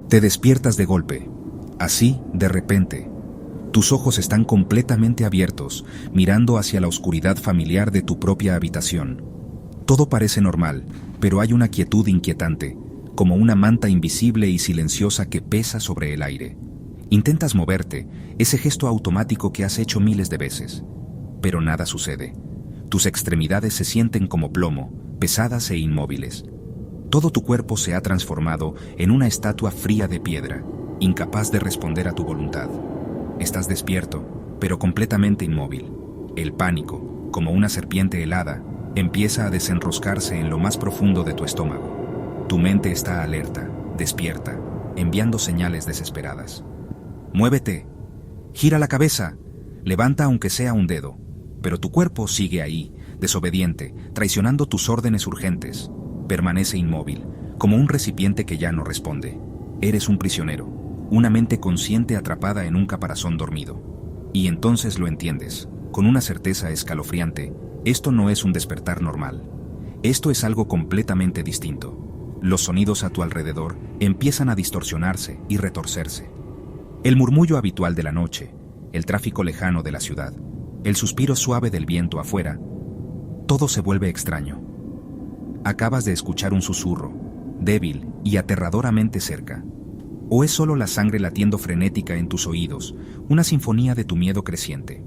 Te despiertas de golpe. Así, de repente. Tus ojos están completamente abiertos, mirando hacia la oscuridad familiar de tu propia habitación. Todo parece normal, pero hay una quietud inquietante, como una manta invisible y silenciosa que pesa sobre el aire. Intentas moverte, ese gesto automático que has hecho miles de veces. Pero nada sucede. Tus extremidades se sienten como plomo, pesadas e inmóviles. Todo tu cuerpo se ha transformado en una estatua fría de piedra, incapaz de responder a tu voluntad. Estás despierto, pero completamente inmóvil. El pánico, como una serpiente helada, empieza a desenroscarse en lo más profundo de tu estómago. Tu mente está alerta, despierta, enviando señales desesperadas. ¡Muévete! ¡Gira la cabeza! Levanta aunque sea un dedo. Pero tu cuerpo sigue ahí, desobediente, traicionando tus órdenes urgentes. Permanece inmóvil, como un recipiente que ya no responde. Eres un prisionero, una mente consciente atrapada en un caparazón dormido. Y entonces lo entiendes, con una certeza escalofriante. Esto no es un despertar normal. Esto es algo completamente distinto. Los sonidos a tu alrededor empiezan a distorsionarse y retorcerse. El murmullo habitual de la noche, el tráfico lejano de la ciudad, el suspiro suave del viento afuera, todo se vuelve extraño. Acabas de escuchar un susurro, débil y aterradoramente cerca. ¿O es solo la sangre latiendo frenética en tus oídos, una sinfonía de tu miedo creciente?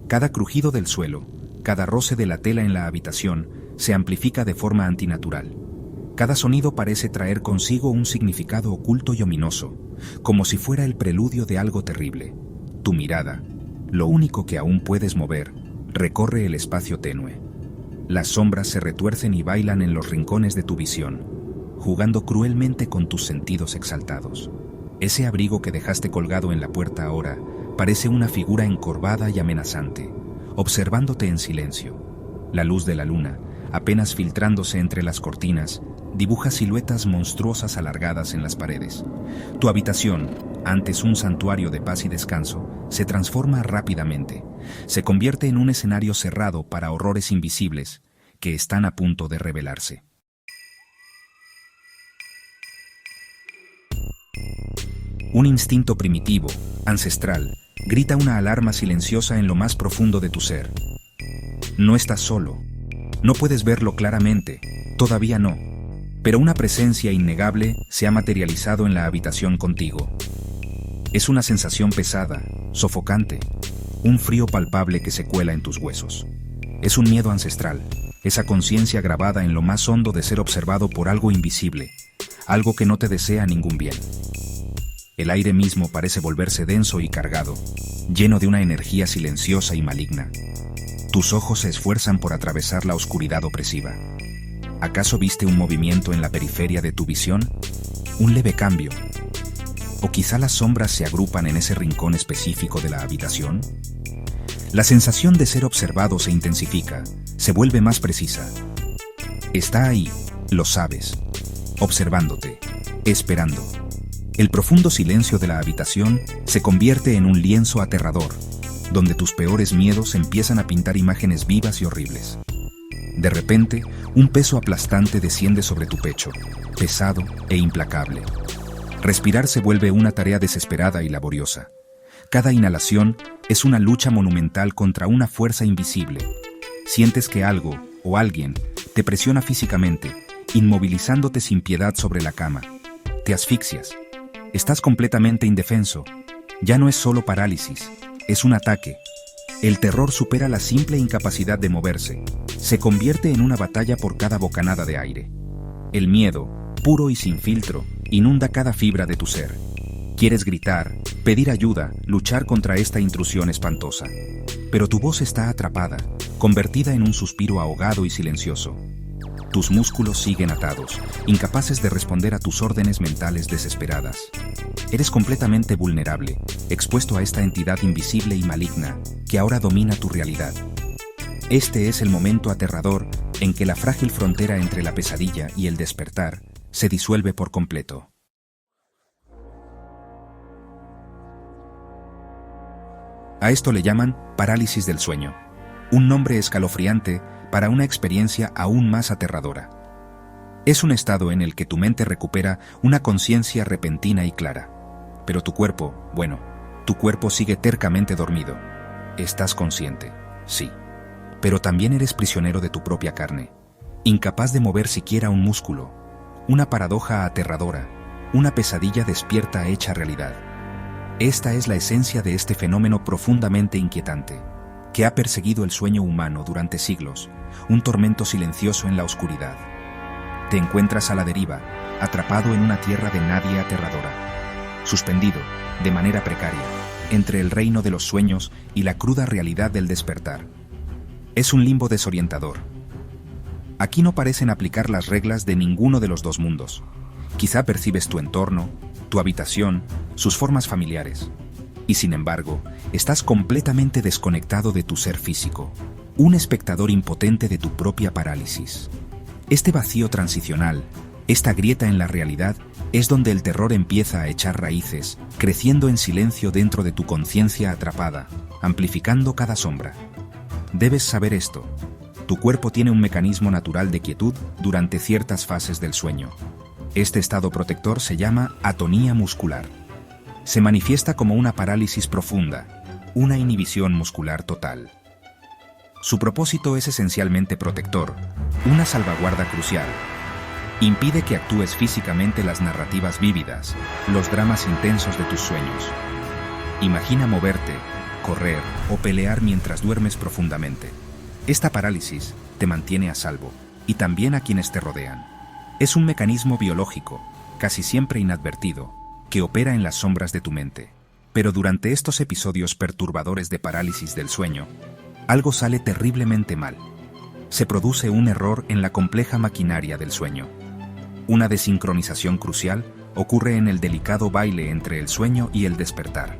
Cada crujido del suelo, cada roce de la tela en la habitación, se amplifica de forma antinatural. Cada sonido parece traer consigo un significado oculto y ominoso, como si fuera el preludio de algo terrible. Tu mirada, lo único que aún puedes mover, recorre el espacio tenue. Las sombras se retuercen y bailan en los rincones de tu visión, jugando cruelmente con tus sentidos exaltados. Ese abrigo que dejaste colgado en la puerta ahora parece una figura encorvada y amenazante, observándote en silencio. La luz de la luna, apenas filtrándose entre las cortinas, dibuja siluetas monstruosas alargadas en las paredes. Tu habitación, antes un santuario de paz y descanso, se transforma rápidamente. Se convierte en un escenario cerrado para horrores invisibles que están a punto de revelarse. Un instinto primitivo, ancestral, grita una alarma silenciosa en lo más profundo de tu ser. No estás solo. No puedes verlo claramente, todavía no, pero una presencia innegable se ha materializado en la habitación contigo. Es una sensación pesada, sofocante, un frío palpable que se cuela en tus huesos. Es un miedo ancestral, esa conciencia grabada en lo más hondo de ser observado por algo invisible, algo que no te desea ningún bien. El aire mismo parece volverse denso y cargado, lleno de una energía silenciosa y maligna. Tus ojos se esfuerzan por atravesar la oscuridad opresiva. ¿Acaso viste un movimiento en la periferia de tu visión? ¿Un leve cambio? ¿O quizá las sombras se agrupan en ese rincón específico de la habitación? La sensación de ser observado se intensifica, se vuelve más precisa. Está ahí, lo sabes, observándote, esperando. El profundo silencio de la habitación se convierte en un lienzo aterrador, donde tus peores miedos empiezan a pintar imágenes vivas y horribles. De repente, un peso aplastante desciende sobre tu pecho, pesado e implacable. Respirar se vuelve una tarea desesperada y laboriosa. Cada inhalación es una lucha monumental contra una fuerza invisible. Sientes que algo o alguien te presiona físicamente, inmovilizándote sin piedad sobre la cama. Te asfixias. Estás completamente indefenso. Ya no es solo parálisis, es un ataque. El terror supera la simple incapacidad de moverse. Se convierte en una batalla por cada bocanada de aire. El miedo, puro y sin filtro, inunda cada fibra de tu ser. Quieres gritar, pedir ayuda, luchar contra esta intrusión espantosa. Pero tu voz está atrapada, convertida en un suspiro ahogado y silencioso. Tus músculos siguen atados, incapaces de responder a tus órdenes mentales desesperadas. Eres completamente vulnerable, expuesto a esta entidad invisible y maligna que ahora domina tu realidad. Este es el momento aterrador en que la frágil frontera entre la pesadilla y el despertar se disuelve por completo. A esto le llaman parálisis del sueño, un nombre escalofriante para una experiencia aún más aterradora. Es un estado en el que tu mente recupera una conciencia repentina y clara. Pero tu cuerpo, tu cuerpo sigue tercamente dormido. Estás consciente, sí, pero también eres prisionero de tu propia carne, incapaz de mover siquiera un músculo. Una paradoja aterradora, una pesadilla despierta hecha realidad. Esta es la esencia de este fenómeno profundamente inquietante, que ha perseguido el sueño humano durante siglos, un tormento silencioso en la oscuridad. Te encuentras a la deriva, atrapado en una tierra de nadie aterradora, suspendido, de manera precaria, entre el reino de los sueños y la cruda realidad del despertar. Es un limbo desorientador. Aquí no parecen aplicar las reglas de ninguno de los dos mundos. Quizá percibes tu entorno, tu habitación, sus formas familiares. Y sin embargo, estás completamente desconectado de tu ser físico, un espectador impotente de tu propia parálisis. Este vacío transicional, esta grieta en la realidad, es donde el terror empieza a echar raíces, creciendo en silencio dentro de tu conciencia atrapada, amplificando cada sombra. Debes saber esto. Tu cuerpo tiene un mecanismo natural de quietud durante ciertas fases del sueño. Este estado protector se llama atonía muscular. Se manifiesta como una parálisis profunda, una inhibición muscular total. Su propósito es esencialmente protector, una salvaguarda crucial. Impide que actúes físicamente las narrativas vívidas, los dramas intensos de tus sueños. Imagina moverte, correr o pelear mientras duermes profundamente. Esta parálisis te mantiene a salvo, y también a quienes te rodean. Es un mecanismo biológico, casi siempre inadvertido, que opera en las sombras de tu mente. Pero durante estos episodios perturbadores de parálisis del sueño, algo sale terriblemente mal. Se produce un error en la compleja maquinaria del sueño. Una desincronización crucial ocurre en el delicado baile entre el sueño y el despertar.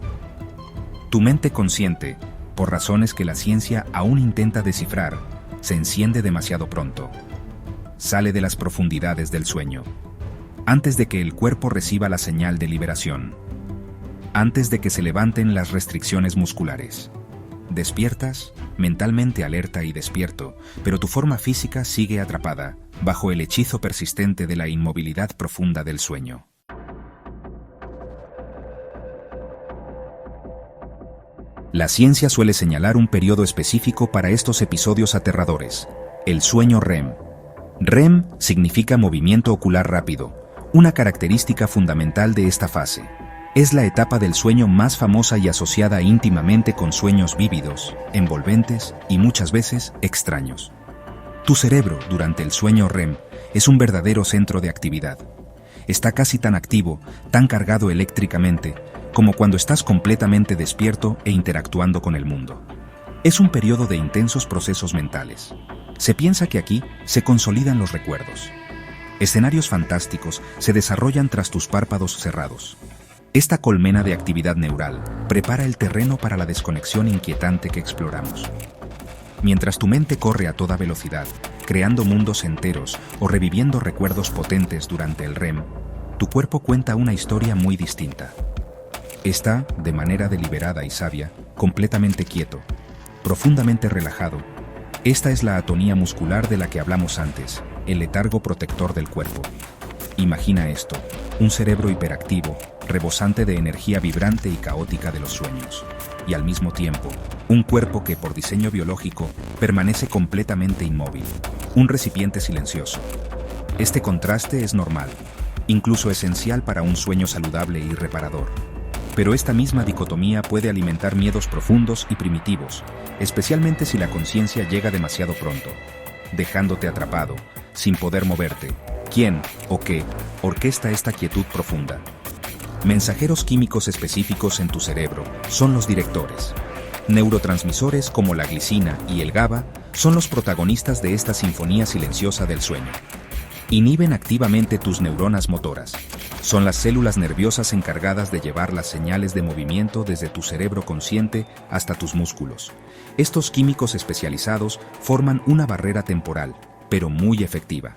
Tu mente consciente, por razones que la ciencia aún intenta descifrar, se enciende demasiado pronto. Sale de las profundidades del sueño, antes de que el cuerpo reciba la señal de liberación, antes de que se levanten las restricciones musculares. Despiertas, mentalmente alerta y despierto, pero tu forma física sigue atrapada, bajo el hechizo persistente de la inmovilidad profunda del sueño. La ciencia suele señalar un periodo específico para estos episodios aterradores: el sueño REM. REM significa movimiento ocular rápido, una característica fundamental de esta fase. Es la etapa del sueño más famosa y asociada íntimamente con sueños vívidos, envolventes y muchas veces extraños. Tu cerebro, durante el sueño REM, es un verdadero centro de actividad. Está casi tan activo, tan cargado eléctricamente, como cuando estás completamente despierto e interactuando con el mundo. Es un periodo de intensos procesos mentales. Se piensa que aquí se consolidan los recuerdos. Escenarios fantásticos se desarrollan tras tus párpados cerrados. Esta colmena de actividad neural prepara el terreno para la desconexión inquietante que exploramos. Mientras tu mente corre a toda velocidad, creando mundos enteros o reviviendo recuerdos potentes durante el REM, tu cuerpo cuenta una historia muy distinta. Está, de manera deliberada y sabia, completamente quieto, profundamente relajado. Esta es la atonía muscular de la que hablamos antes, el letargo protector del cuerpo. Imagina esto: un cerebro hiperactivo, rebosante de energía vibrante y caótica de los sueños, y al mismo tiempo, un cuerpo que por diseño biológico permanece completamente inmóvil, un recipiente silencioso. Este contraste es normal, incluso esencial para un sueño saludable y reparador. Pero esta misma dicotomía puede alimentar miedos profundos y primitivos, especialmente si la conciencia llega demasiado pronto, dejándote atrapado, sin poder moverte. ¿Quién o qué orquesta esta quietud profunda? Mensajeros químicos específicos en tu cerebro son los directores. Neurotransmisores como la glicina y el GABA son los protagonistas de esta sinfonía silenciosa del sueño. Inhiben activamente tus neuronas motoras. Son las células nerviosas encargadas de llevar las señales de movimiento desde tu cerebro consciente hasta tus músculos. Estos químicos especializados forman una barrera temporal, pero muy efectiva.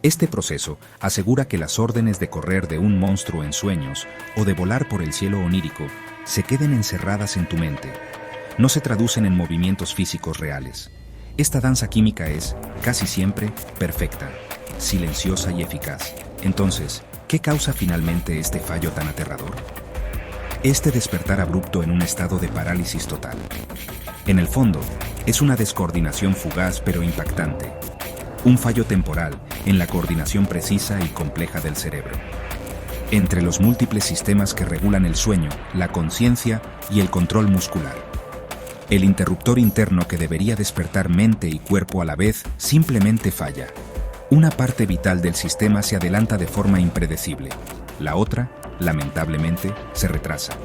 Este proceso asegura que las órdenes de correr de un monstruo en sueños o de volar por el cielo onírico se queden encerradas en tu mente. No se traducen en movimientos físicos reales. Esta danza química es, casi siempre, perfecta. silenciosa y eficaz. Entonces, ¿qué causa finalmente este fallo tan aterrador? Este despertar abrupto en un estado de parálisis total. En el fondo, es una descoordinación fugaz pero impactante. Un fallo temporal en la coordinación precisa y compleja del cerebro. Entre los múltiples sistemas que regulan el sueño, la conciencia y el control muscular. El interruptor interno que debería despertar mente y cuerpo a la vez simplemente falla. Una parte vital del sistema se adelanta de forma impredecible. La otra, lamentablemente, se retrasa.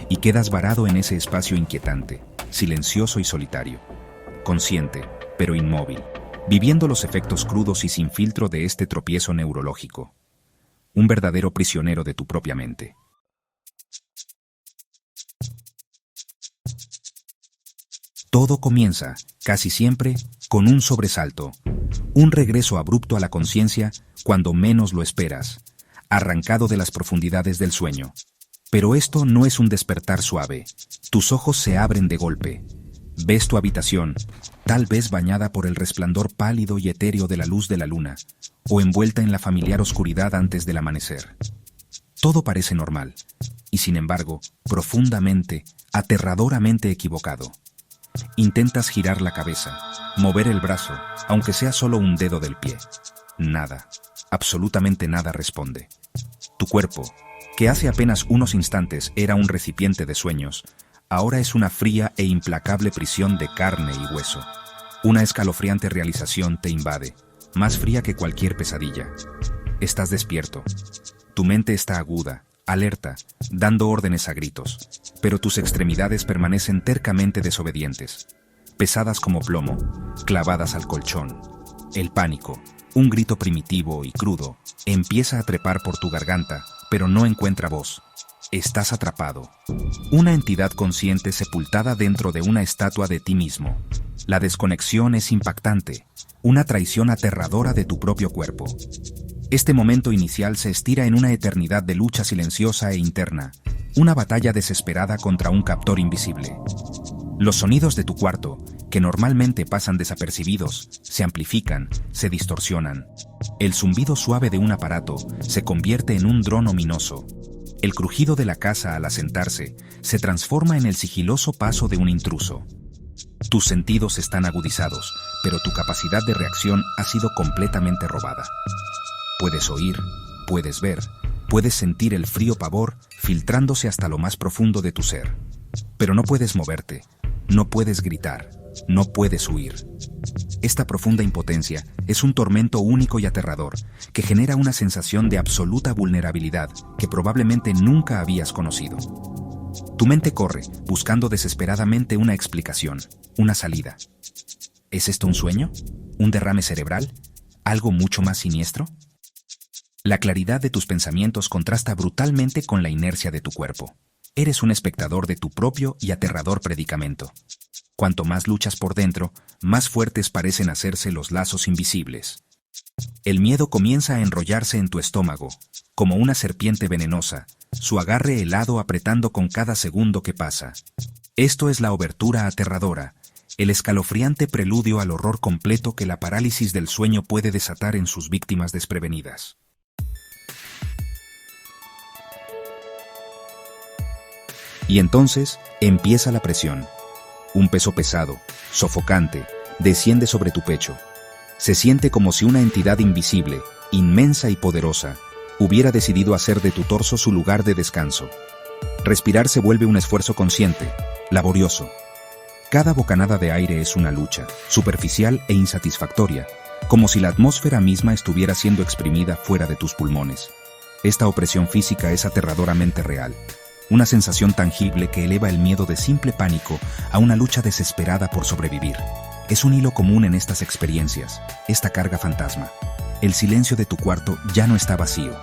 Y quedas varado en ese espacio inquietante, silencioso y solitario. Consciente, pero inmóvil, viviendo los efectos crudos y sin filtro de este tropiezo neurológico. Un verdadero prisionero de tu propia mente. Todo comienza, casi siempre, con un sobresalto, un regreso abrupto a la conciencia cuando menos lo esperas, arrancado de las profundidades del sueño. Pero esto no es un despertar suave. Tus ojos se abren de golpe. Ves tu habitación, tal vez bañada por el resplandor pálido y etéreo de la luz de la luna, o envuelta en la familiar oscuridad antes del amanecer. Todo parece normal, y sin embargo, profundamente, aterradoramente equivocado. Intentas girar la cabeza, mover el brazo, aunque sea solo un dedo del pie. Nada, absolutamente nada responde. Tu cuerpo, que hace apenas unos instantes era un recipiente de sueños, ahora es una fría e implacable prisión de carne y hueso. Una escalofriante realización te invade, más fría que cualquier pesadilla. Estás despierto. Tu mente está aguda, alerta, dando órdenes a gritos, pero tus extremidades permanecen tercamente desobedientes, pesadas como plomo, clavadas al colchón. El pánico, un grito primitivo y crudo, empieza a trepar por tu garganta, pero no encuentra voz. Estás atrapado. Una entidad consciente sepultada dentro de una estatua de ti mismo. La desconexión es impactante, una traición aterradora de tu propio cuerpo. Este momento inicial se estira en una eternidad de lucha silenciosa e interna, una batalla desesperada contra un captor invisible. Los sonidos de tu cuarto, que normalmente pasan desapercibidos, se amplifican, se distorsionan. El zumbido suave de un aparato se convierte en un dron ominoso. El crujido de la casa al asentarse se transforma en el sigiloso paso de un intruso. Tus sentidos están agudizados, pero tu capacidad de reacción ha sido completamente robada. Puedes oír, puedes ver, puedes sentir el frío pavor filtrándose hasta lo más profundo de tu ser. Pero no puedes moverte, no puedes gritar, no puedes huir. Esta profunda impotencia es un tormento único y aterrador que genera una sensación de absoluta vulnerabilidad que probablemente nunca habías conocido. Tu mente corre, buscando desesperadamente una explicación, una salida. ¿Es esto un sueño? ¿Un derrame cerebral? ¿Algo mucho más siniestro? La claridad de tus pensamientos contrasta brutalmente con la inercia de tu cuerpo. Eres un espectador de tu propio y aterrador predicamento. Cuanto más luchas por dentro, más fuertes parecen hacerse los lazos invisibles. El miedo comienza a enrollarse en tu estómago, como una serpiente venenosa, su agarre helado apretando con cada segundo que pasa. Esto es la obertura aterradora, el escalofriante preludio al horror completo que la parálisis del sueño puede desatar en sus víctimas desprevenidas. Y entonces empieza la presión. Un peso pesado, sofocante, desciende sobre tu pecho. Se siente como si una entidad invisible, inmensa y poderosa, hubiera decidido hacer de tu torso su lugar de descanso. Respirar se vuelve un esfuerzo consciente, laborioso. Cada bocanada de aire es una lucha, superficial e insatisfactoria, como si la atmósfera misma estuviera siendo exprimida fuera de tus pulmones. Esta opresión física es aterradoramente real. Una sensación tangible que eleva el miedo de simple pánico a una lucha desesperada por sobrevivir. Es un hilo común en estas experiencias, esta carga fantasma. El silencio de tu cuarto ya no está vacío.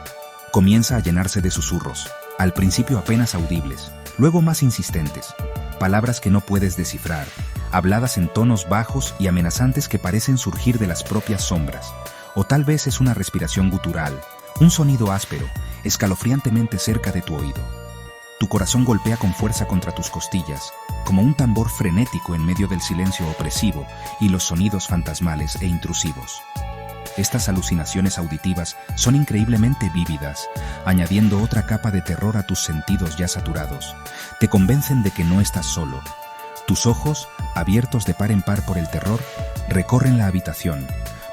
Comienza a llenarse de susurros, al principio apenas audibles, luego más insistentes. Palabras que no puedes descifrar, habladas en tonos bajos y amenazantes que parecen surgir de las propias sombras. O tal vez es una respiración gutural, un sonido áspero, escalofriantemente cerca de tu oído. Tu corazón golpea con fuerza contra tus costillas, como un tambor frenético en medio del silencio opresivo y los sonidos fantasmales e intrusivos. Estas alucinaciones auditivas son increíblemente vívidas, añadiendo otra capa de terror a tus sentidos ya saturados. Te convencen de que no estás solo. Tus ojos, abiertos de par en par por el terror, recorren la habitación,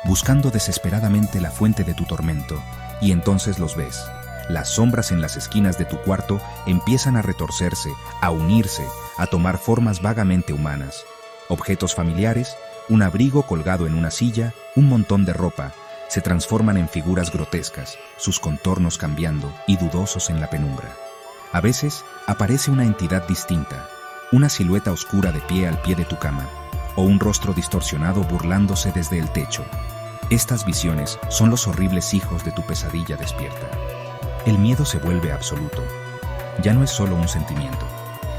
buscando desesperadamente la fuente de tu tormento, y entonces los ves. Las sombras en las esquinas de tu cuarto empiezan a retorcerse, a unirse, a tomar formas vagamente humanas. Objetos familiares, un abrigo colgado en una silla, un montón de ropa, se transforman en figuras grotescas, sus contornos cambiando y dudosos en la penumbra. A veces aparece una entidad distinta, una silueta oscura de pie al pie de tu cama, o un rostro distorsionado burlándose desde el techo. Estas visiones son los horribles hijos de tu pesadilla despierta. El miedo se vuelve absoluto. Ya no es solo un sentimiento,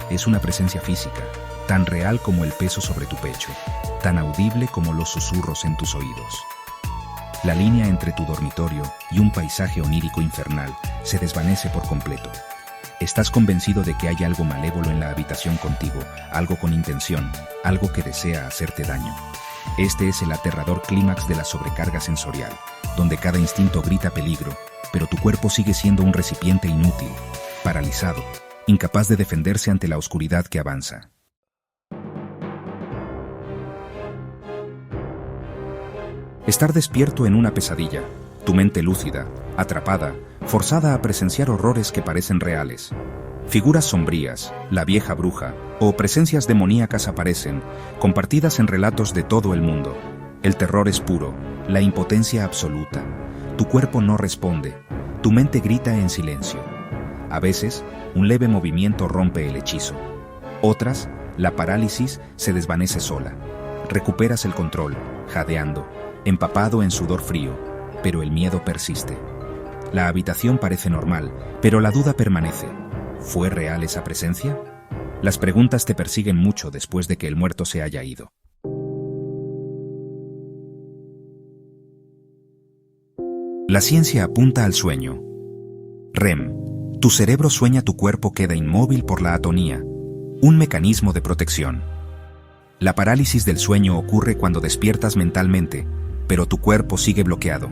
es una presencia física, tan real como el peso sobre tu pecho, tan audible como los susurros en tus oídos. La línea entre tu dormitorio y un paisaje onírico infernal se desvanece por completo. Estás convencido de que hay algo malévolo en la habitación contigo, algo con intención, algo que desea hacerte daño. Este es el aterrador clímax de la sobrecarga sensorial, donde cada instinto grita peligro, pero tu cuerpo sigue siendo un recipiente inútil, paralizado, incapaz de defenderse ante la oscuridad que avanza. Estar despierto en una pesadilla, tu mente lúcida, atrapada, forzada a presenciar horrores que parecen reales. Figuras sombrías, la vieja bruja, o presencias demoníacas aparecen, compartidas en relatos de todo el mundo. El terror es puro, la impotencia absoluta. Tu cuerpo no responde, tu mente grita en silencio. A veces, un leve movimiento rompe el hechizo. Otras, la parálisis se desvanece sola. Recuperas el control, jadeando, empapado en sudor frío, pero el miedo persiste. La habitación parece normal, pero la duda permanece. ¿Fue real esa presencia? Las preguntas te persiguen mucho después de que el muerto se haya ido. La ciencia apunta al sueño. REM. Tu cerebro sueña, tu cuerpo queda inmóvil por la atonía, un mecanismo de protección. La parálisis del sueño ocurre cuando despiertas mentalmente, pero tu cuerpo sigue bloqueado.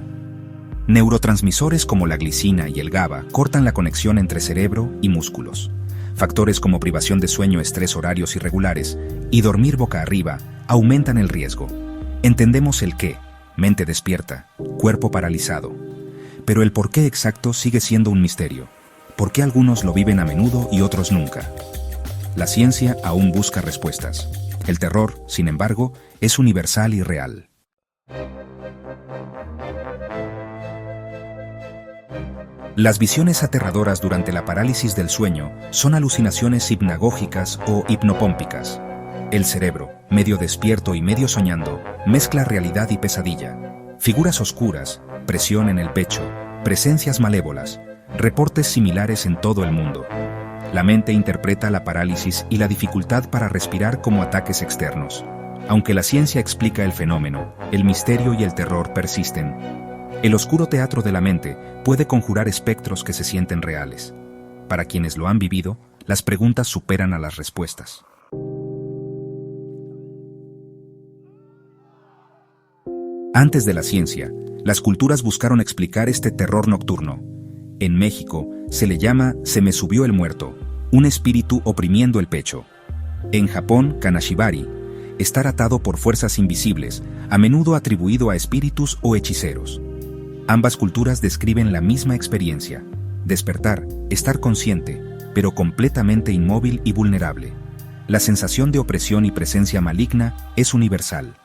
Neurotransmisores como la glicina y el GABA cortan la conexión entre cerebro y músculos. Factores como privación de sueño, estrés, horarios irregulares y dormir boca arriba aumentan el riesgo. Entendemos el qué, mente despierta, cuerpo paralizado. Pero el por qué exacto sigue siendo un misterio. ¿Por qué algunos lo viven a menudo y otros nunca? La ciencia aún busca respuestas. El terror, sin embargo, es universal y real. Las visiones aterradoras durante la parálisis del sueño son alucinaciones hipnagógicas o hipnopómpicas. El cerebro, medio despierto y medio soñando, mezcla realidad y pesadilla. Figuras oscuras, presión en el pecho, presencias malévolas, reportes similares en todo el mundo. La mente interpreta la parálisis y la dificultad para respirar como ataques externos. Aunque la ciencia explica el fenómeno, el misterio y el terror persisten. El oscuro teatro de la mente puede conjurar espectros que se sienten reales. Para quienes lo han vivido, las preguntas superan a las respuestas. Antes de la ciencia, las culturas buscaron explicar este terror nocturno. En México, se le llama "se me subió el muerto", un espíritu oprimiendo el pecho. En Japón, kanashibari, estar atado por fuerzas invisibles, a menudo atribuido a espíritus o hechiceros. Ambas culturas describen la misma experiencia: despertar, estar consciente, pero completamente inmóvil y vulnerable. La sensación de opresión y presencia maligna es universal.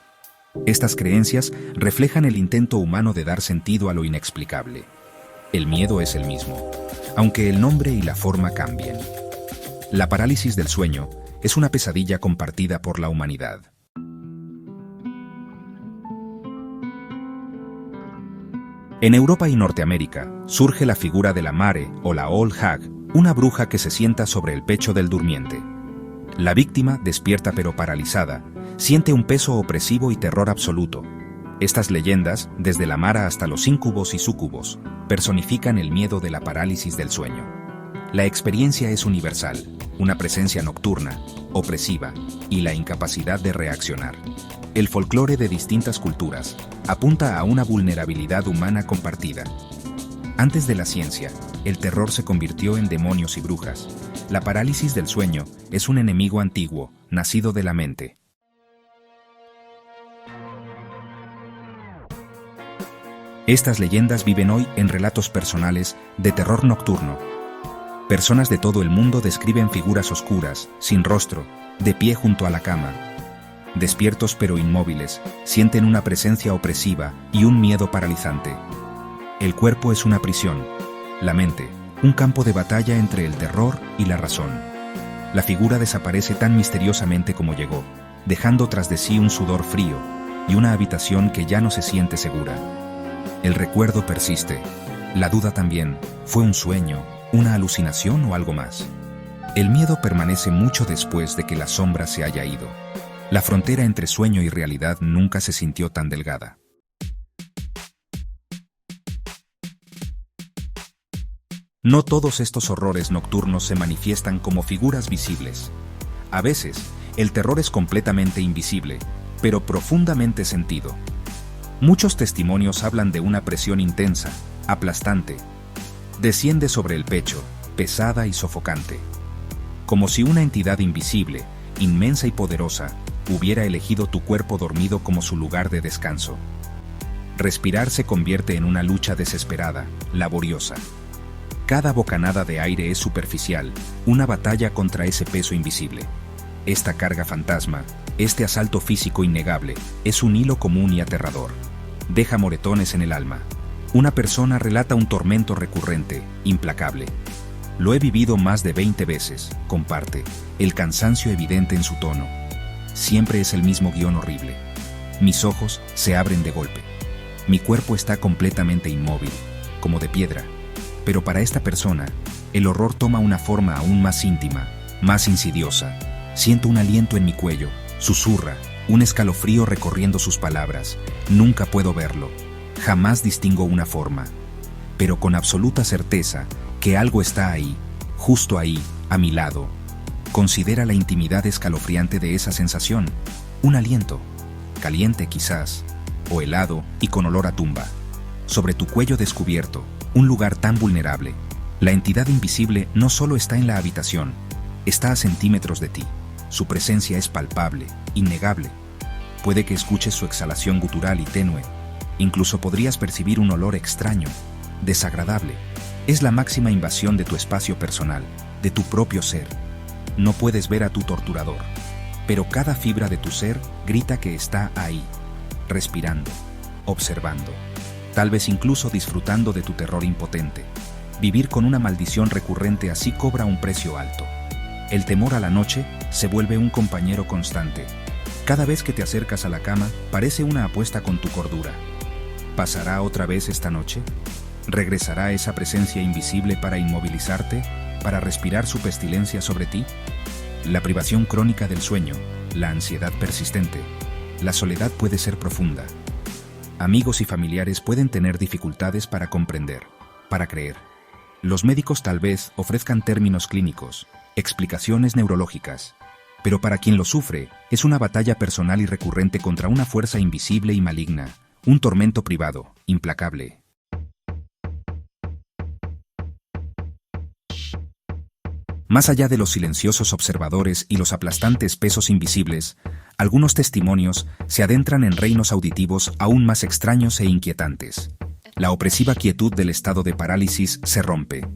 Estas creencias reflejan el intento humano de dar sentido a lo inexplicable. El miedo es el mismo, aunque el nombre y la forma cambien. La parálisis del sueño es una pesadilla compartida por la humanidad. En Europa y Norteamérica surge la figura de la Mare o la Old Hag, una bruja que se sienta sobre el pecho del durmiente. La víctima, despierta pero paralizada, siente un peso opresivo y terror absoluto. Estas leyendas, desde la Mara hasta los íncubos y súcubos, personifican el miedo de la parálisis del sueño. La experiencia es universal, una presencia nocturna, opresiva y la incapacidad de reaccionar. El folclore de distintas culturas apunta a una vulnerabilidad humana compartida. Antes de la ciencia, el terror se convirtió en demonios y brujas. La parálisis del sueño es un enemigo antiguo, nacido de la mente. Estas leyendas viven hoy en relatos personales de terror nocturno. Personas de todo el mundo describen figuras oscuras, sin rostro, de pie junto a la cama. Despiertos pero inmóviles, sienten una presencia opresiva y un miedo paralizante. El cuerpo es una prisión, la mente, un campo de batalla entre el terror y la razón. La figura desaparece tan misteriosamente como llegó, dejando tras de sí un sudor frío y una habitación que ya no se siente segura. El recuerdo persiste, la duda también. ¿Fue un sueño, una alucinación o algo más? El miedo permanece mucho después de que la sombra se haya ido. La frontera entre sueño y realidad nunca se sintió tan delgada. No todos estos horrores nocturnos se manifiestan como figuras visibles. A veces, el terror es completamente invisible, pero profundamente sentido. Muchos testimonios hablan de una presión intensa, aplastante. Desciende sobre el pecho, pesada y sofocante. Como si una entidad invisible, inmensa y poderosa, hubiera elegido tu cuerpo dormido como su lugar de descanso. Respirar se convierte en una lucha desesperada, laboriosa. Cada bocanada de aire es superficial, una batalla contra ese peso invisible. Esta carga fantasma, este asalto físico innegable, es un hilo común y aterrador. Deja moretones en el alma. Una persona relata un tormento recurrente, implacable. Lo he vivido más de 20 veces, comparte, el cansancio evidente en su tono. Siempre es el mismo guión horrible. Mis ojos se abren de golpe. Mi cuerpo está completamente inmóvil, como de piedra. Pero para esta persona, el horror toma una forma aún más íntima, más insidiosa. Siento un aliento en mi cuello, susurra, un escalofrío recorriendo sus palabras. Nunca puedo verlo, jamás distingo una forma. Pero con absoluta certeza que algo está ahí, justo ahí, a mi lado. Considera la intimidad escalofriante de esa sensación. Un aliento, caliente quizás, o helado y con olor a tumba. Sobre tu cuello descubierto, un lugar tan vulnerable. La entidad invisible no solo está en la habitación, está a centímetros de ti. Su presencia es palpable, innegable. Puede que escuches su exhalación gutural y tenue. Incluso podrías percibir un olor extraño, desagradable. Es la máxima invasión de tu espacio personal, de tu propio ser. No puedes ver a tu torturador, pero cada fibra de tu ser grita que está ahí, respirando, observando, tal vez incluso disfrutando de tu terror impotente. Vivir con una maldición recurrente así cobra un precio alto. El temor a la noche se vuelve un compañero constante. Cada vez que te acercas a la cama, parece una apuesta con tu cordura. ¿Pasará otra vez esta noche? ¿Regresará esa presencia invisible para inmovilizarte, para respirar su pestilencia sobre ti? La privación crónica del sueño, la ansiedad persistente, la soledad puede ser profunda. Amigos y familiares pueden tener dificultades para comprender, para creer. Los médicos tal vez ofrezcan términos clínicos, explicaciones neurológicas, pero para quien lo sufre, es una batalla personal y recurrente contra una fuerza invisible y maligna, un tormento privado, implacable. Más allá de los silenciosos observadores y los aplastantes pesos invisibles, algunos testimonios se adentran en reinos auditivos aún más extraños e inquietantes. La opresiva quietud del estado de parálisis se rompe,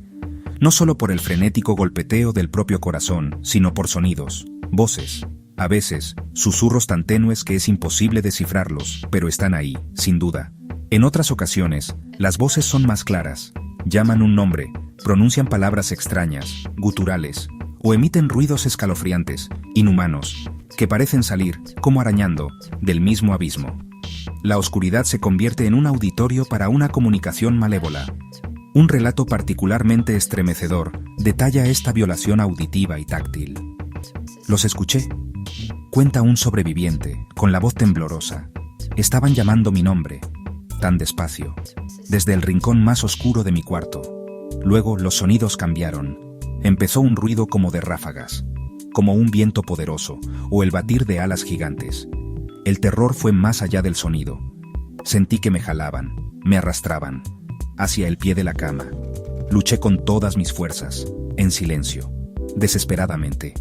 no solo por el frenético golpeteo del propio corazón, sino por sonidos, voces, a veces, susurros tan tenues que es imposible descifrarlos, pero están ahí, sin duda. En otras ocasiones, las voces son más claras, llaman un nombre, pronuncian palabras extrañas, guturales, o emiten ruidos escalofriantes, inhumanos, que parecen salir, como arañando, del mismo abismo. La oscuridad se convierte en un auditorio para una comunicación malévola. Un relato particularmente estremecedor detalla esta violación auditiva y táctil. Los escuché. Cuenta un sobreviviente, con la voz temblorosa. Estaban llamando mi nombre, tan despacio, desde el rincón más oscuro de mi cuarto. Luego los sonidos cambiaron. Empezó un ruido como de ráfagas, como un viento poderoso o el batir de alas gigantes. El terror fue más allá del sonido. Sentí que me jalaban, me arrastraban, hacia el pie de la cama. Luché con todas mis fuerzas, en silencio, desesperadamente.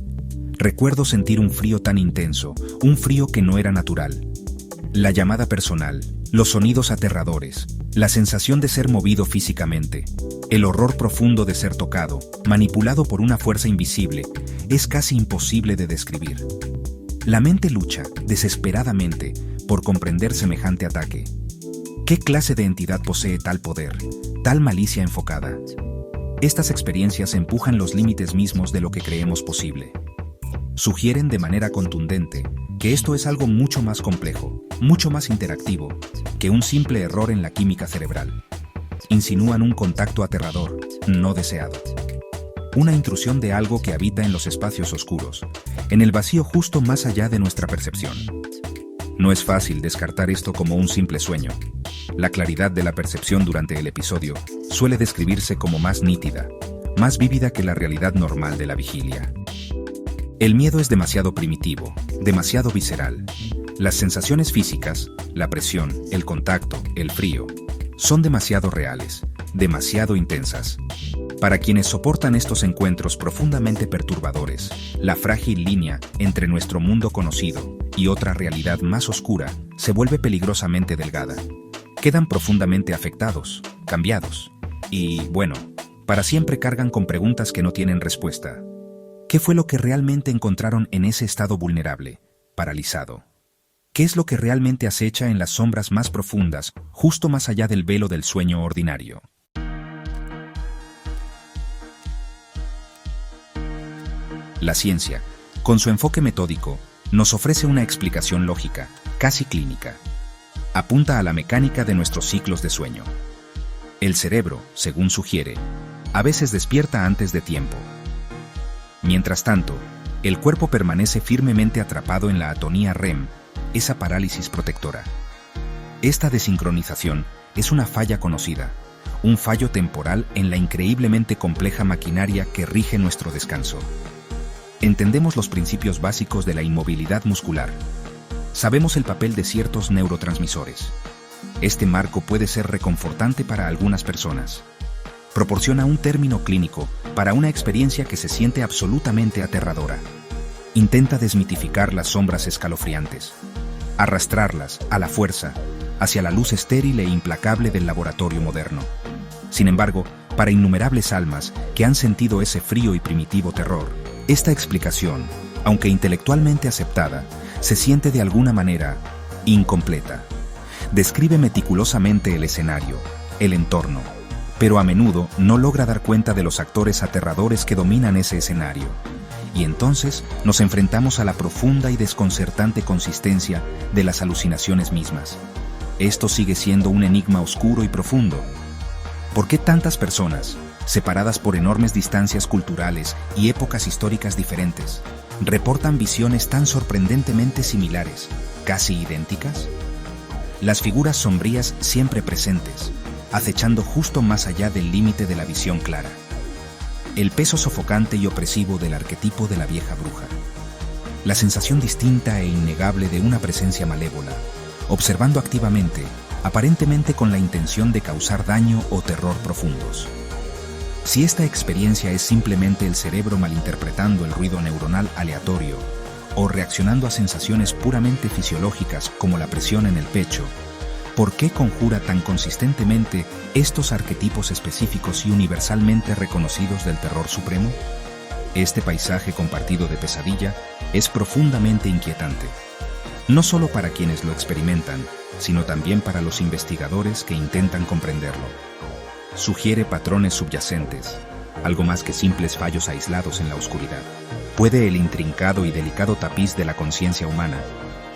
Recuerdo sentir un frío tan intenso, un frío que no era natural. La llamada personal, los sonidos aterradores, la sensación de ser movido físicamente, el horror profundo de ser tocado, manipulado por una fuerza invisible, es casi imposible de describir. La mente lucha, desesperadamente, por comprender semejante ataque. ¿Qué clase de entidad posee tal poder, tal malicia enfocada? Estas experiencias empujan los límites mismos de lo que creemos posible. Sugieren de manera contundente que esto es algo mucho más complejo, mucho más interactivo, que un simple error en la química cerebral. Insinúan un contacto aterrador, no deseado. Una intrusión de algo que habita en los espacios oscuros, en el vacío justo más allá de nuestra percepción. No es fácil descartar esto como un simple sueño. La claridad de la percepción durante el episodio suele describirse como más nítida, más vívida que la realidad normal de la vigilia. El miedo es demasiado primitivo, demasiado visceral. Las sensaciones físicas, la presión, el contacto, el frío, son demasiado reales, demasiado intensas. Para quienes soportan estos encuentros profundamente perturbadores, la frágil línea entre nuestro mundo conocido y otra realidad más oscura se vuelve peligrosamente delgada. Quedan profundamente afectados, cambiados, y, bueno, para siempre cargan con preguntas que no tienen respuesta. ¿Qué fue lo que realmente encontraron en ese estado vulnerable, paralizado? ¿Qué es lo que realmente acecha en las sombras más profundas, justo más allá del velo del sueño ordinario? La ciencia, con su enfoque metódico, nos ofrece una explicación lógica, casi clínica. Apunta a la mecánica de nuestros ciclos de sueño. El cerebro, según sugiere, a veces despierta antes de tiempo. Mientras tanto, el cuerpo permanece firmemente atrapado en la atonía REM, esa parálisis protectora. Esta desincronización es una falla conocida, un fallo temporal en la increíblemente compleja maquinaria que rige nuestro descanso. Entendemos los principios básicos de la inmovilidad muscular. Sabemos el papel de ciertos neurotransmisores. Este marco puede ser reconfortante para algunas personas. Proporciona un término clínico para una experiencia que se siente absolutamente aterradora. Intenta desmitificar las sombras escalofriantes, arrastrarlas, a la fuerza, hacia la luz estéril e implacable del laboratorio moderno. Sin embargo, para innumerables almas que han sentido ese frío y primitivo terror, esta explicación, aunque intelectualmente aceptada, se siente de alguna manera incompleta. Describe meticulosamente el escenario, el entorno, pero a menudo no logra dar cuenta de los actores aterradores que dominan ese escenario. Y entonces nos enfrentamos a la profunda y desconcertante consistencia de las alucinaciones mismas. Esto sigue siendo un enigma oscuro y profundo. ¿Por qué tantas personas, separadas por enormes distancias culturales y épocas históricas diferentes, reportan visiones tan sorprendentemente similares, casi idénticas? Las figuras sombrías siempre presentes, acechando justo más allá del límite de la visión clara. El peso sofocante y opresivo del arquetipo de la vieja bruja. La sensación distinta e innegable de una presencia malévola, observando activamente, aparentemente con la intención de causar daño o terror profundos. Si esta experiencia es simplemente el cerebro malinterpretando el ruido neuronal aleatorio o reaccionando a sensaciones puramente fisiológicas como la presión en el pecho, ¿por qué conjura tan consistentemente estos arquetipos específicos y universalmente reconocidos del terror supremo? Este paisaje compartido de pesadilla es profundamente inquietante, no solo para quienes lo experimentan, sino también para los investigadores que intentan comprenderlo. Sugiere patrones subyacentes, algo más que simples fallos aislados en la oscuridad. ¿Puede el intrincado y delicado tapiz de la conciencia humana,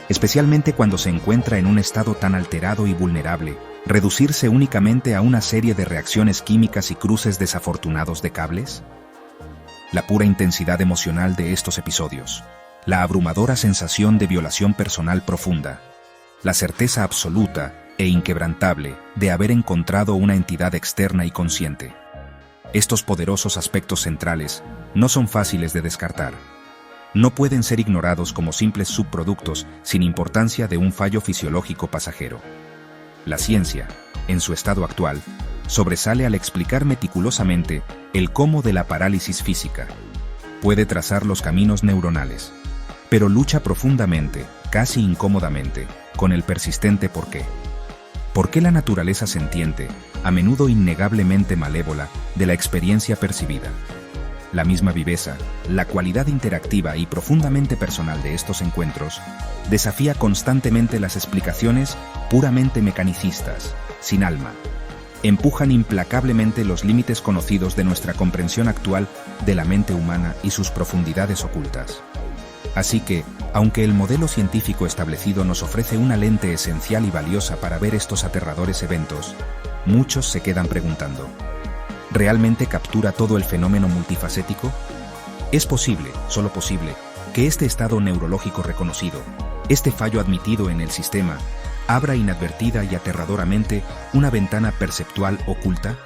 especialmente cuando se encuentra en un estado tan alterado y vulnerable, reducirse únicamente a una serie de reacciones químicas y cruces desafortunados de cables? La pura intensidad emocional de estos episodios, la abrumadora sensación de violación personal profunda, la certeza absoluta e inquebrantable de haber encontrado una entidad externa y consciente. Estos poderosos aspectos centrales no son fáciles de descartar. no pueden ser ignorados como simples subproductos sin importancia de un fallo fisiológico pasajero. La ciencia, en su estado actual, sobresale al explicar meticulosamente el cómo de la parálisis física. Puede trazar los caminos neuronales, pero lucha profundamente, casi incómodamente, con el persistente por qué. ¿Por qué la naturaleza sentiente, a menudo innegablemente malévola, de la experiencia percibida? La misma viveza, la cualidad interactiva y profundamente personal de estos encuentros, desafía constantemente las explicaciones puramente mecanicistas, sin alma. Empujan implacablemente los límites conocidos de nuestra comprensión actual de la mente humana y sus profundidades ocultas. Así que, aunque el modelo científico establecido nos ofrece una lente esencial y valiosa para ver estos aterradores eventos, muchos se quedan preguntando: ¿realmente captura todo el fenómeno multifacético? ¿Es posible, solo posible, que este estado neurológico reconocido, este fallo admitido en el sistema, abra inadvertida y aterradoramente una ventana perceptual oculta?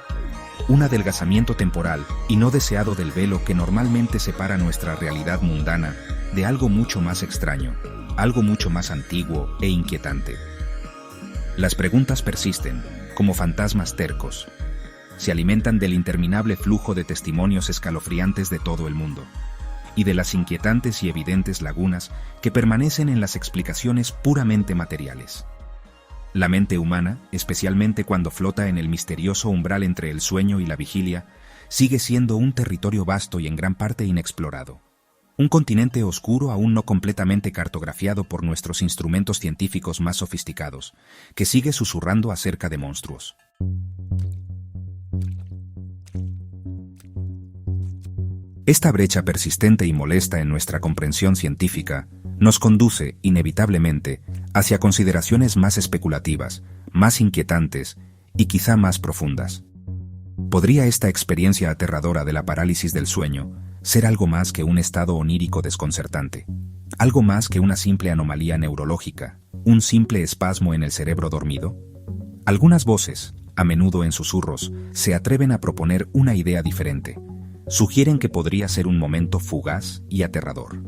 Un adelgazamiento temporal y no deseado del velo que normalmente separa nuestra realidad mundana de algo mucho más extraño, algo mucho más antiguo e inquietante. Las preguntas persisten, como fantasmas tercos. Se alimentan del interminable flujo de testimonios escalofriantes de todo el mundo, y de las inquietantes y evidentes lagunas que permanecen en las explicaciones puramente materiales. La mente humana, especialmente cuando flota en el misterioso umbral entre el sueño y la vigilia, sigue siendo un territorio vasto y en gran parte inexplorado. Un continente oscuro aún no completamente cartografiado por nuestros instrumentos científicos más sofisticados, que sigue susurrando acerca de monstruos. Esta brecha persistente y molesta en nuestra comprensión científica nos conduce, inevitablemente, hacia consideraciones más especulativas, más inquietantes y quizá más profundas. ¿Podría esta experiencia aterradora de la parálisis del sueño ser algo más que un estado onírico desconcertante? ¿Algo más que una simple anomalía neurológica, un simple espasmo en el cerebro dormido? Algunas voces, a menudo en susurros, se atreven a proponer una idea diferente. Sugieren que podría ser un momento fugaz y aterrador.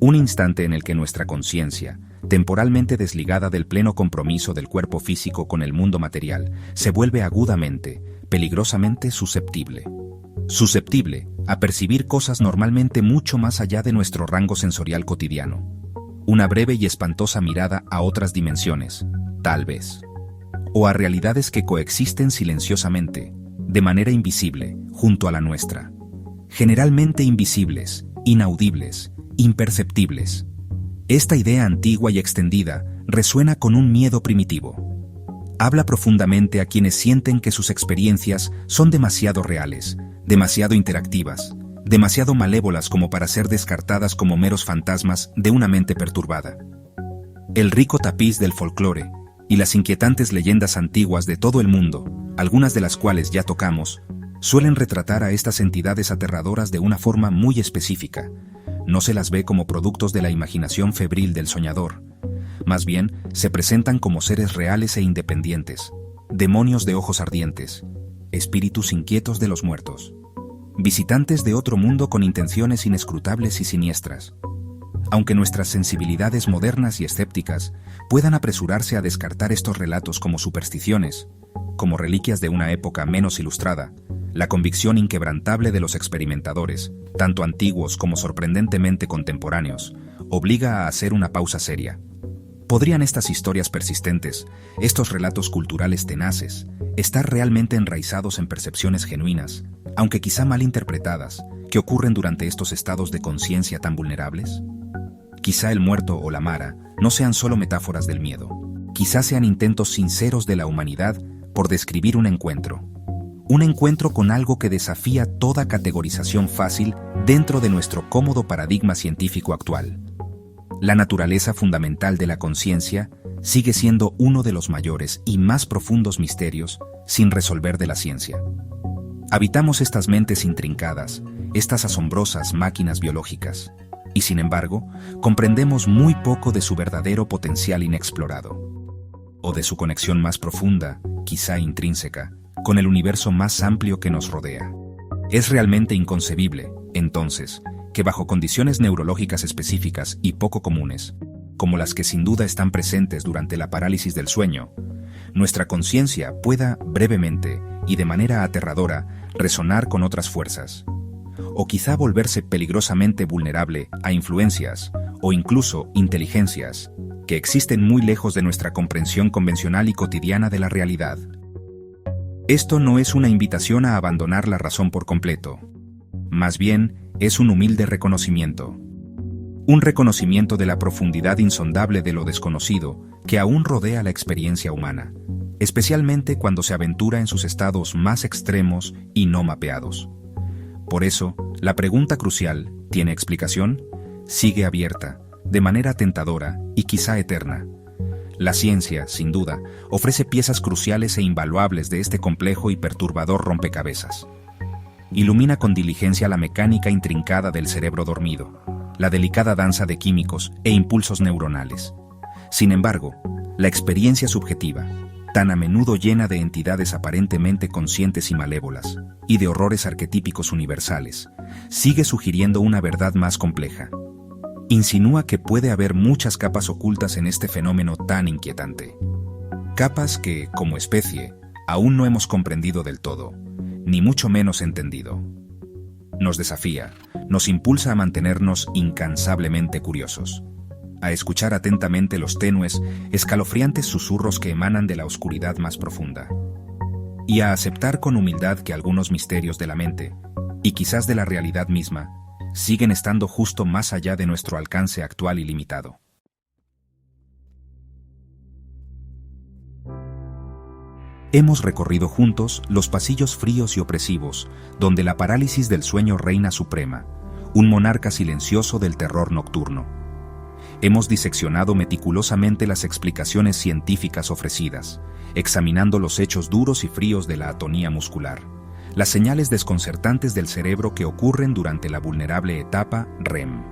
Un instante en el que nuestra conciencia, temporalmente desligada del pleno compromiso del cuerpo físico con el mundo material, se vuelve agudamente, peligrosamente susceptible. Susceptible a percibir cosas normalmente mucho más allá de nuestro rango sensorial cotidiano. Una breve y espantosa mirada a otras dimensiones, tal vez. O a realidades que coexisten silenciosamente, de manera invisible, junto a la nuestra. Generalmente invisibles, inaudibles, imperceptibles. Esta idea antigua y extendida resuena con un miedo primitivo. Habla profundamente a quienes sienten que sus experiencias son demasiado reales, demasiado interactivas, demasiado malévolas como para ser descartadas como meros fantasmas de una mente perturbada. El rico tapiz del folclore y las inquietantes leyendas antiguas de todo el mundo, algunas de las cuales ya tocamos, suelen retratar a estas entidades aterradoras de una forma muy específica. No se las ve como productos de la imaginación febril del soñador. Más bien, se presentan como seres reales e independientes, demonios de ojos ardientes, espíritus inquietos de los muertos, visitantes de otro mundo con intenciones inescrutables y siniestras. Aunque nuestras sensibilidades modernas y escépticas puedan apresurarse a descartar estos relatos como supersticiones, como reliquias de una época menos ilustrada, la convicción inquebrantable de los experimentadores, tanto antiguos como sorprendentemente contemporáneos, obliga a hacer una pausa seria. ¿Podrían estas historias persistentes, estos relatos culturales tenaces, estar realmente enraizados en percepciones genuinas, aunque quizá mal interpretadas, que ocurren durante estos estados de conciencia tan vulnerables? Quizá el muerto o la mara no sean solo metáforas del miedo. Quizá sean intentos sinceros de la humanidad por describir un encuentro con algo que desafía toda categorización fácil dentro de nuestro cómodo paradigma científico actual. La naturaleza fundamental de la conciencia sigue siendo uno de los mayores y más profundos misterios sin resolver de la ciencia. Habitamos estas mentes intrincadas, estas asombrosas máquinas biológicas, y sin embargo, comprendemos muy poco de su verdadero potencial inexplorado, o de su conexión más profunda, quizá intrínseca, con el universo más amplio que nos rodea. Es realmente inconcebible, entonces, que bajo condiciones neurológicas específicas y poco comunes, como las que sin duda están presentes durante la parálisis del sueño, nuestra conciencia pueda brevemente y de manera aterradora resonar con otras fuerzas, o quizá volverse peligrosamente vulnerable a influencias o incluso inteligencias que existen muy lejos de nuestra comprensión convencional y cotidiana de la realidad. Esto no es una invitación a abandonar la razón por completo. Más bien, es un humilde reconocimiento. Un reconocimiento de la profundidad insondable de lo desconocido que aún rodea la experiencia humana, especialmente cuando se aventura en sus estados más extremos y no mapeados. Por eso, la pregunta crucial, ¿tiene explicación?, sigue abierta, de manera tentadora y quizá eterna. La ciencia, sin duda, ofrece piezas cruciales e invaluables de este complejo y perturbador rompecabezas. Ilumina con diligencia la mecánica intrincada del cerebro dormido, la delicada danza de químicos e impulsos neuronales. Sin embargo, la experiencia subjetiva, tan a menudo llena de entidades aparentemente conscientes y malévolas, y de horrores arquetípicos universales, sigue sugiriendo una verdad más compleja. Insinúa que puede haber muchas capas ocultas en este fenómeno tan inquietante. Capas que, como especie, aún no hemos comprendido del todo, ni mucho menos entendido. Nos desafía, nos impulsa a mantenernos incansablemente curiosos, a escuchar atentamente los tenues, escalofriantes susurros que emanan de la oscuridad más profunda, y a aceptar con humildad que algunos misterios de la mente, y quizás de la realidad misma, siguen estando justo más allá de nuestro alcance actual y limitado. Hemos recorrido juntos los pasillos fríos y opresivos, donde la parálisis del sueño reina suprema, un monarca silencioso del terror nocturno. Hemos diseccionado meticulosamente las explicaciones científicas ofrecidas, examinando los hechos duros y fríos de la atonía muscular, las señales desconcertantes del cerebro que ocurren durante la vulnerable etapa REM.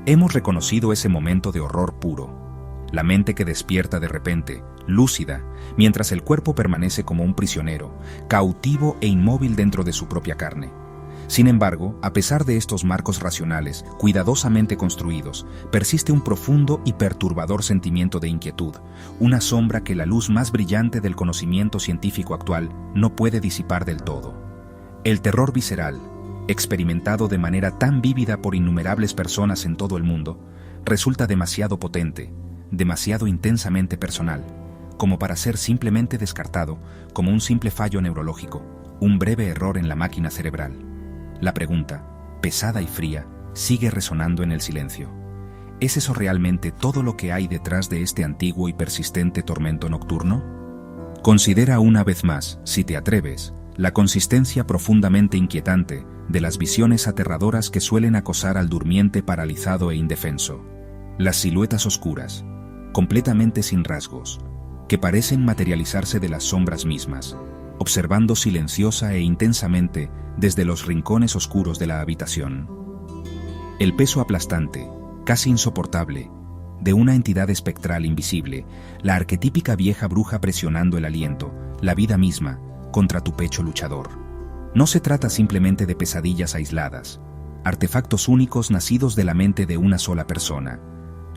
Hemos reconocido ese momento de horror puro, la mente que despierta de repente, lúcida, mientras el cuerpo permanece como un prisionero, cautivo e inmóvil dentro de su propia carne. Sin embargo, a pesar de estos marcos racionales, cuidadosamente construidos, persiste un profundo y perturbador sentimiento de inquietud, una sombra que la luz más brillante del conocimiento científico actual no puede disipar del todo. El terror visceral, experimentado de manera tan vívida por innumerables personas en todo el mundo, resulta demasiado potente, demasiado intensamente personal, como para ser simplemente descartado como un simple fallo neurológico, un breve error en la máquina cerebral. La pregunta, pesada y fría, sigue resonando en el silencio. ¿Es eso realmente todo lo que hay detrás de este antiguo y persistente tormento nocturno? Considera una vez más, si te atreves, la consistencia profundamente inquietante de las visiones aterradoras que suelen acosar al durmiente paralizado e indefenso. Las siluetas oscuras, completamente sin rasgos, que parecen materializarse de las sombras mismas, observando silenciosa e intensamente desde los rincones oscuros de la habitación. El peso aplastante, casi insoportable, de una entidad espectral invisible, la arquetípica vieja bruja presionando el aliento, la vida misma, contra tu pecho luchador. No se trata simplemente de pesadillas aisladas, artefactos únicos nacidos de la mente de una sola persona.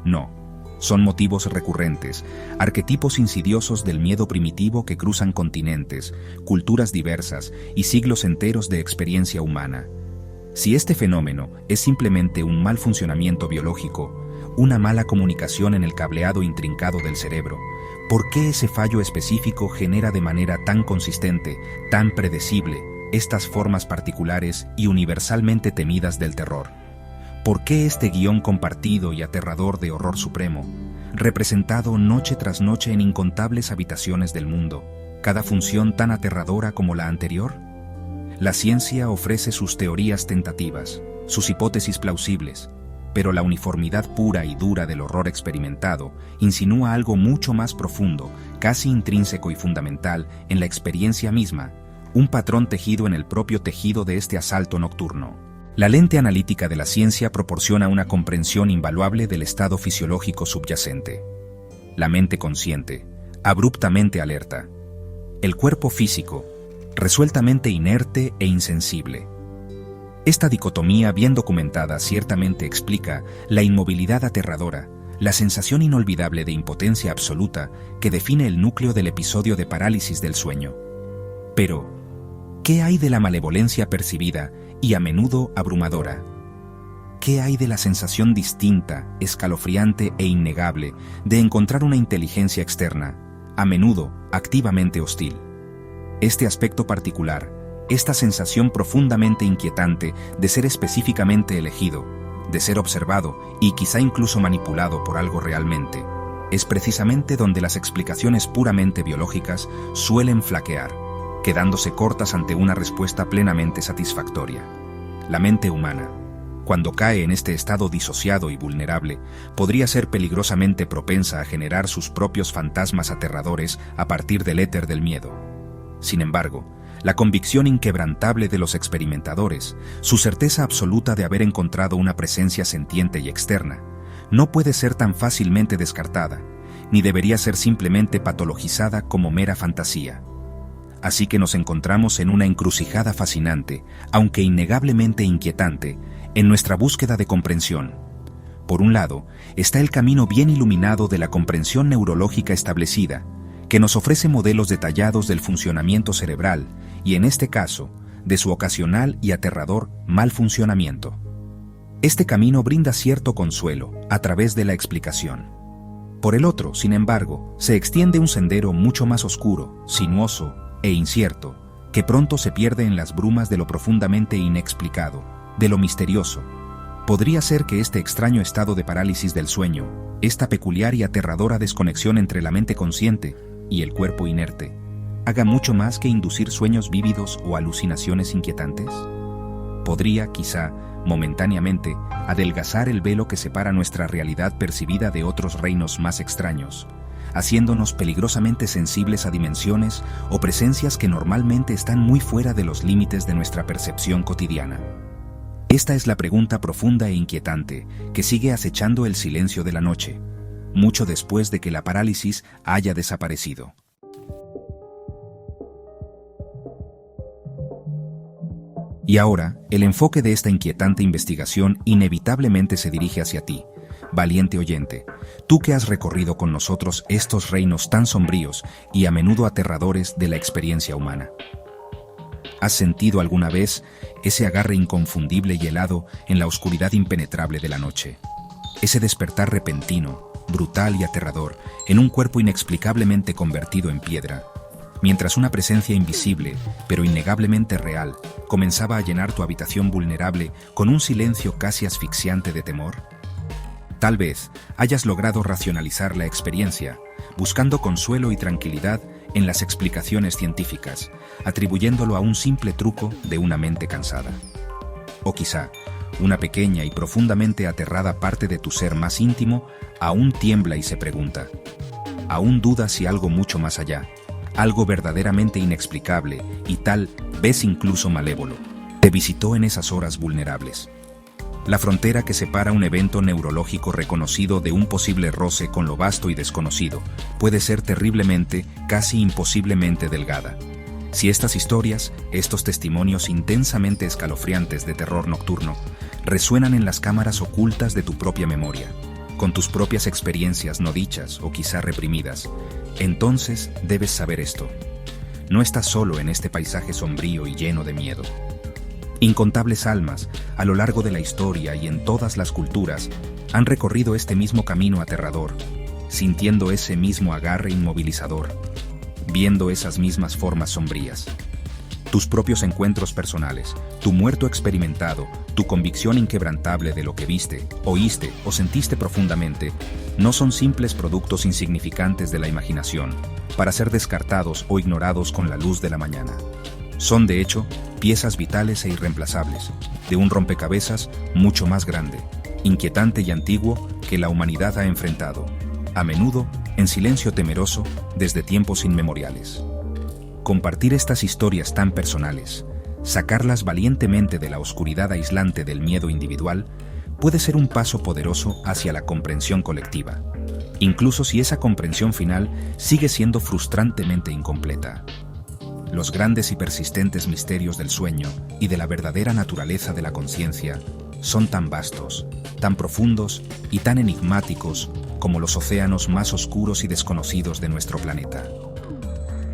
No. Son motivos recurrentes, arquetipos insidiosos del miedo primitivo que cruzan continentes, culturas diversas y siglos enteros de experiencia humana. Si este fenómeno es simplemente un mal funcionamiento biológico, una mala comunicación en el cableado intrincado del cerebro, ¿por qué ese fallo específico genera de manera tan consistente, tan predecible, estas formas particulares y universalmente temidas del terror? ¿Por qué este guión compartido y aterrador de horror supremo, representado noche tras noche en incontables habitaciones del mundo, cada función tan aterradora como la anterior? La ciencia ofrece sus teorías tentativas, sus hipótesis plausibles, pero la uniformidad pura y dura del horror experimentado insinúa algo mucho más profundo, casi intrínseco y fundamental en la experiencia misma, un patrón tejido en el propio tejido de este asalto nocturno. La lente analítica de la ciencia proporciona una comprensión invaluable del estado fisiológico subyacente. La mente consciente, abruptamente alerta. El cuerpo físico, resueltamente inerte e insensible. Esta dicotomía bien documentada ciertamente explica la inmovilidad aterradora, la sensación inolvidable de impotencia absoluta que define el núcleo del episodio de parálisis del sueño. Pero, ¿qué hay de la malevolencia percibida y a menudo abrumadora? ¿Qué hay de la sensación distinta, escalofriante e innegable de encontrar una inteligencia externa, a menudo activamente hostil? Este aspecto particular, esta sensación profundamente inquietante de ser específicamente elegido, de ser observado y quizá incluso manipulado por algo realmente, es precisamente donde las explicaciones puramente biológicas suelen flaquear, quedándose cortas ante una respuesta plenamente satisfactoria. La mente humana, cuando cae en este estado disociado y vulnerable, podría ser peligrosamente propensa a generar sus propios fantasmas aterradores a partir del éter del miedo. Sin embargo, la convicción inquebrantable de los experimentadores, su certeza absoluta de haber encontrado una presencia sentiente y externa, no puede ser tan fácilmente descartada, ni debería ser simplemente patologizada como mera fantasía. Así que nos encontramos en una encrucijada fascinante, aunque innegablemente inquietante, en nuestra búsqueda de comprensión. Por un lado, está el camino bien iluminado de la comprensión neurológica establecida, que nos ofrece modelos detallados del funcionamiento cerebral y, en este caso, de su ocasional y aterrador mal funcionamiento. Este camino brinda cierto consuelo a través de la explicación. Por el otro, sin embargo, se extiende un sendero mucho más oscuro, sinuoso e incierto, que pronto se pierde en las brumas de lo profundamente inexplicado, de lo misterioso. Podría ser que este extraño estado de parálisis del sueño, esta peculiar y aterradora desconexión entre la mente consciente y el cuerpo inerte, haga mucho más que inducir sueños vívidos o alucinaciones inquietantes. Podría, quizá, momentáneamente, adelgazar el velo que separa nuestra realidad percibida de otros reinos más extraños, haciéndonos peligrosamente sensibles a dimensiones o presencias que normalmente están muy fuera de los límites de nuestra percepción cotidiana. Esta es la pregunta profunda e inquietante que sigue acechando el silencio de la noche, mucho después de que la parálisis haya desaparecido. Y ahora, el enfoque de esta inquietante investigación inevitablemente se dirige hacia ti, valiente oyente, tú que has recorrido con nosotros estos reinos tan sombríos y a menudo aterradores de la experiencia humana. ¿Has sentido alguna vez ese agarre inconfundible y helado en la oscuridad impenetrable de la noche? Ese despertar repentino, brutal y aterrador, en un cuerpo inexplicablemente convertido en piedra, mientras una presencia invisible, pero innegablemente real, comenzaba a llenar tu habitación vulnerable con un silencio casi asfixiante de temor. Tal vez hayas logrado racionalizar la experiencia, buscando consuelo y tranquilidad en las explicaciones científicas, atribuyéndolo a un simple truco de una mente cansada. O quizá, una pequeña y profundamente aterrada parte de tu ser más íntimo aún tiembla y se pregunta, aún duda si algo mucho más allá, algo verdaderamente inexplicable y tal vez incluso malévolo, te visitó en esas horas vulnerables. La frontera que separa un evento neurológico reconocido de un posible roce con lo vasto y desconocido puede ser terriblemente, casi imposiblemente delgada. Si estas historias, estos testimonios intensamente escalofriantes de terror nocturno, resuenan en las cámaras ocultas de tu propia memoria, con tus propias experiencias no dichas o quizá reprimidas, entonces debes saber esto. No estás solo en este paisaje sombrío y lleno de miedo. Incontables almas, a lo largo de la historia y en todas las culturas, han recorrido este mismo camino aterrador, sintiendo ese mismo agarre inmovilizador, viendo esas mismas formas sombrías. Tus propios encuentros personales, tu muerto experimentado, tu convicción inquebrantable de lo que viste, oíste o sentiste profundamente, no son simples productos insignificantes de la imaginación, para ser descartados o ignorados con la luz de la mañana. Son, de hecho, piezas vitales e irreemplazables, de un rompecabezas mucho más grande, inquietante y antiguo que la humanidad ha enfrentado, a menudo en silencio temeroso desde tiempos inmemoriales. Compartir estas historias tan personales, sacarlas valientemente de la oscuridad aislante del miedo individual, puede ser un paso poderoso hacia la comprensión colectiva, incluso si esa comprensión final sigue siendo frustrantemente incompleta. Los grandes y persistentes misterios del sueño y de la verdadera naturaleza de la conciencia son tan vastos, tan profundos y tan enigmáticos como los océanos más oscuros y desconocidos de nuestro planeta.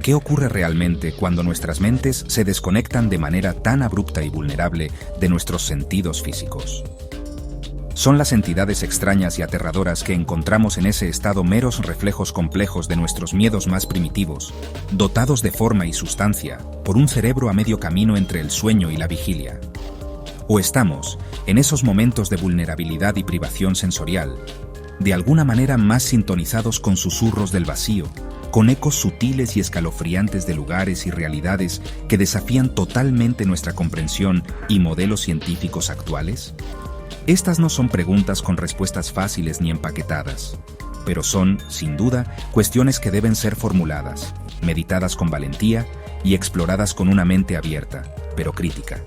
¿Qué ocurre realmente cuando nuestras mentes se desconectan de manera tan abrupta y vulnerable de nuestros sentidos físicos? ¿Son las entidades extrañas y aterradoras que encontramos en ese estado meros reflejos complejos de nuestros miedos más primitivos, dotados de forma y sustancia por un cerebro a medio camino entre el sueño y la vigilia? ¿O estamos, en esos momentos de vulnerabilidad y privación sensorial, de alguna manera más sintonizados con susurros del vacío, con ecos sutiles y escalofriantes de lugares y realidades que desafían totalmente nuestra comprensión y modelos científicos actuales? Estas no son preguntas con respuestas fáciles ni empaquetadas, pero son, sin duda, cuestiones que deben ser formuladas, meditadas con valentía y exploradas con una mente abierta, pero crítica.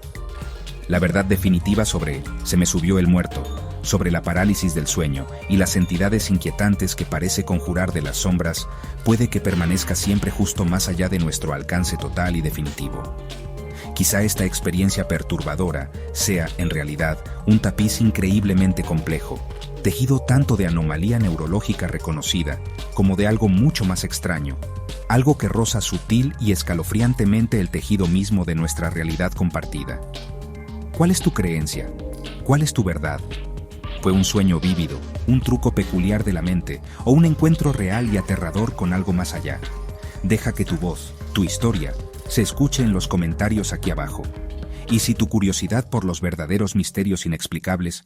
La verdad definitiva sobre "se me subió el muerto", sobre la parálisis del sueño y las entidades inquietantes que parece conjurar de las sombras, puede que permanezca siempre justo más allá de nuestro alcance total y definitivo. Quizá esta experiencia perturbadora sea, en realidad, un tapiz increíblemente complejo, tejido tanto de anomalía neurológica reconocida como de algo mucho más extraño, algo que roza sutil y escalofriantemente el tejido mismo de nuestra realidad compartida. ¿Cuál es tu creencia? ¿Cuál es tu verdad? ¿Fue un sueño vívido, un truco peculiar de la mente o un encuentro real y aterrador con algo más allá? Deja que tu voz, tu historia, se escuche en los comentarios aquí abajo. Y si tu curiosidad por los verdaderos misterios inexplicables